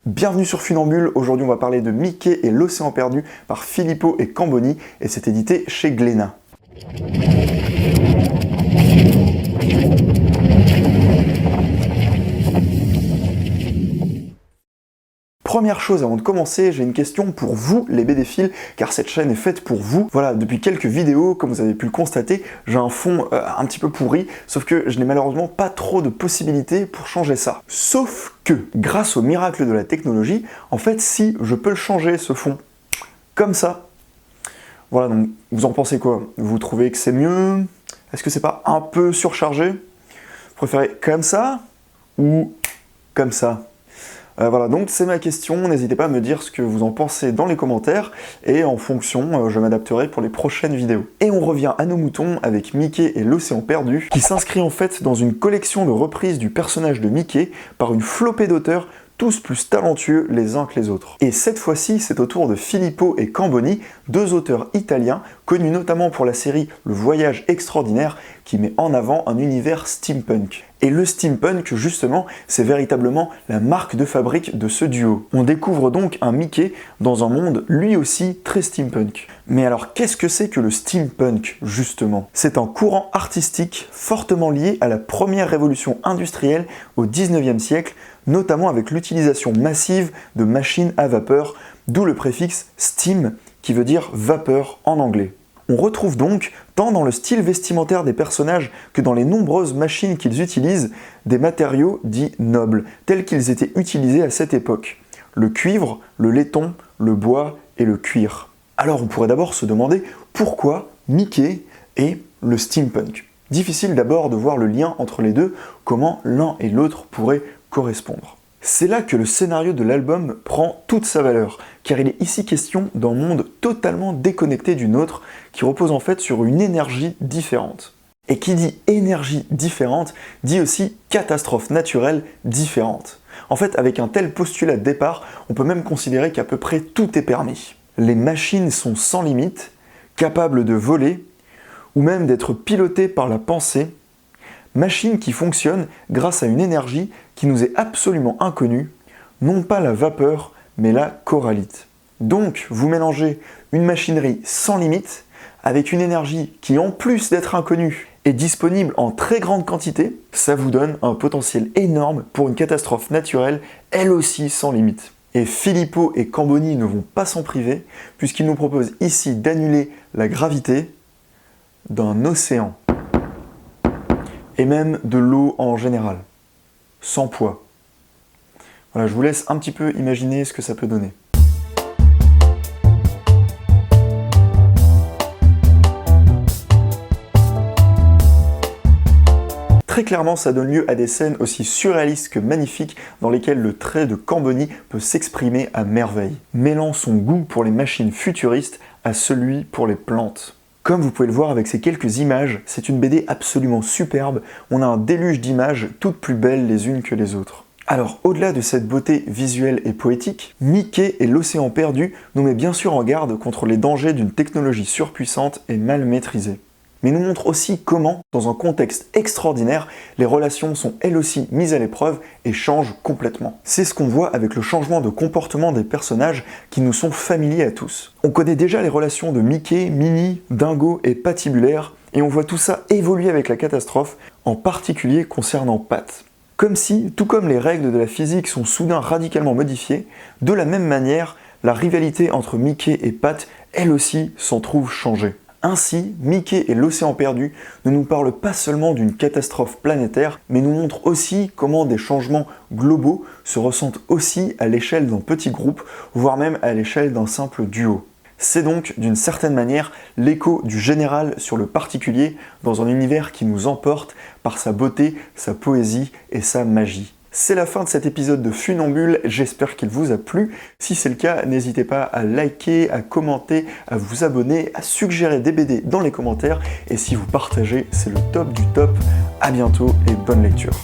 Bienvenue sur Funambule, aujourd'hui on va parler de Mickey et l'océan perdu par Filippo et Camboni et c'est édité chez Glénat. Première chose avant de commencer, j'ai une question pour vous les BDphiles, car cette chaîne est faite pour vous. Voilà, depuis quelques vidéos, comme vous avez pu le constater, j'ai un fond un petit peu pourri, sauf que je n'ai malheureusement pas trop de possibilités pour changer ça. Sauf que, grâce au miracle de la technologie, en fait, si je peux le changer ce fond, comme ça, voilà, donc vous en pensez quoi? Vous trouvez que c'est mieux? Est-ce que c'est pas un peu surchargé? Vous préférez comme ça ou comme ça? Voilà, donc c'est ma question, n'hésitez pas à me dire ce que vous en pensez dans les commentaires, et en fonction, je m'adapterai pour les prochaines vidéos. Et on revient à nos moutons avec Mickey et l'océan perdu, qui s'inscrit en fait dans une collection de reprises du personnage de Mickey par une flopée d'auteurs, tous plus talentueux les uns que les autres. Et cette fois-ci, c'est au tour de Filippo et Camboni, deux auteurs italiens, connus notamment pour la série Le Voyage Extraordinaire, qui met en avant un univers steampunk. Et le steampunk, justement, c'est véritablement la marque de fabrique de ce duo. On découvre donc un Mickey dans un monde lui aussi très steampunk. Mais alors, qu'est-ce que c'est que le steampunk, justement? C'est un courant artistique fortement lié à la première révolution industrielle au 19e siècle, notamment avec l'utilisation massive de machines à vapeur, d'où le préfixe steam, qui veut dire vapeur en anglais. On retrouve donc, tant dans le style vestimentaire des personnages que dans les nombreuses machines qu'ils utilisent, des matériaux dits nobles, tels qu'ils étaient utilisés à cette époque. Le cuivre, le laiton, le bois et le cuir. Alors on pourrait d'abord se demander pourquoi Mickey et le steampunk. Difficile d'abord de voir le lien entre les deux, comment l'un et l'autre pourraient correspondre. C'est là que le scénario de l'album prend toute sa valeur, car il est ici question d'un monde totalement déconnecté du nôtre, qui repose en fait sur une énergie différente. Et qui dit énergie différente, dit aussi catastrophe naturelle différente. En fait, avec un tel postulat de départ, on peut même considérer qu'à peu près tout est permis. Les machines sont sans limite, capables de voler, ou même d'être pilotées par la pensée, machines qui fonctionnent grâce à une énergie qui nous est absolument inconnue, non pas la vapeur, mais la corallite. Donc, vous mélangez une machinerie sans limite avec une énergie qui, en plus d'être inconnue, est disponible en très grande quantité, ça vous donne un potentiel énorme pour une catastrophe naturelle, elle aussi sans limite. Et Filippo et Camboni ne vont pas s'en priver, puisqu'ils nous proposent ici d'annuler la gravité d'un océan. Et même de l'eau en général, sans poids. Voilà, je vous laisse un petit peu imaginer ce que ça peut donner. Très clairement, ça donne lieu à des scènes aussi surréalistes que magnifiques dans lesquelles le trait de Camboni peut s'exprimer à merveille, mêlant son goût pour les machines futuristes à celui pour les plantes. Comme vous pouvez le voir avec ces quelques images, c'est une BD absolument superbe, on a un déluge d'images toutes plus belles les unes que les autres. Alors, au-delà de cette beauté visuelle et poétique, Mickey et l'océan perdu nous met bien sûr en garde contre les dangers d'une technologie surpuissante et mal maîtrisée. Mais nous montre aussi comment, dans un contexte extraordinaire, les relations sont elles aussi mises à l'épreuve et changent complètement. C'est ce qu'on voit avec le changement de comportement des personnages qui nous sont familiers à tous. On connaît déjà les relations de Mickey, Minnie, Dingo et Patibulaire, et on voit tout ça évoluer avec la catastrophe, en particulier concernant Pat. Comme si, tout comme les règles de la physique sont soudain radicalement modifiées, de la même manière, la rivalité entre Mickey et Pat, elle aussi, s'en trouve changée. Ainsi, Mickey et l'océan perdu ne nous parlent pas seulement d'une catastrophe planétaire, mais nous montrent aussi comment des changements globaux se ressentent aussi à l'échelle d'un petit groupe, voire même à l'échelle d'un simple duo. C'est donc, d'une certaine manière, l'écho du général sur le particulier dans un univers qui nous emporte par sa beauté, sa poésie et sa magie. C'est la fin de cet épisode de Funambule, j'espère qu'il vous a plu. Si c'est le cas, n'hésitez pas à liker, à commenter, à vous abonner, à suggérer des BD dans les commentaires. Et si vous partagez, c'est le top du top. À bientôt et bonne lecture.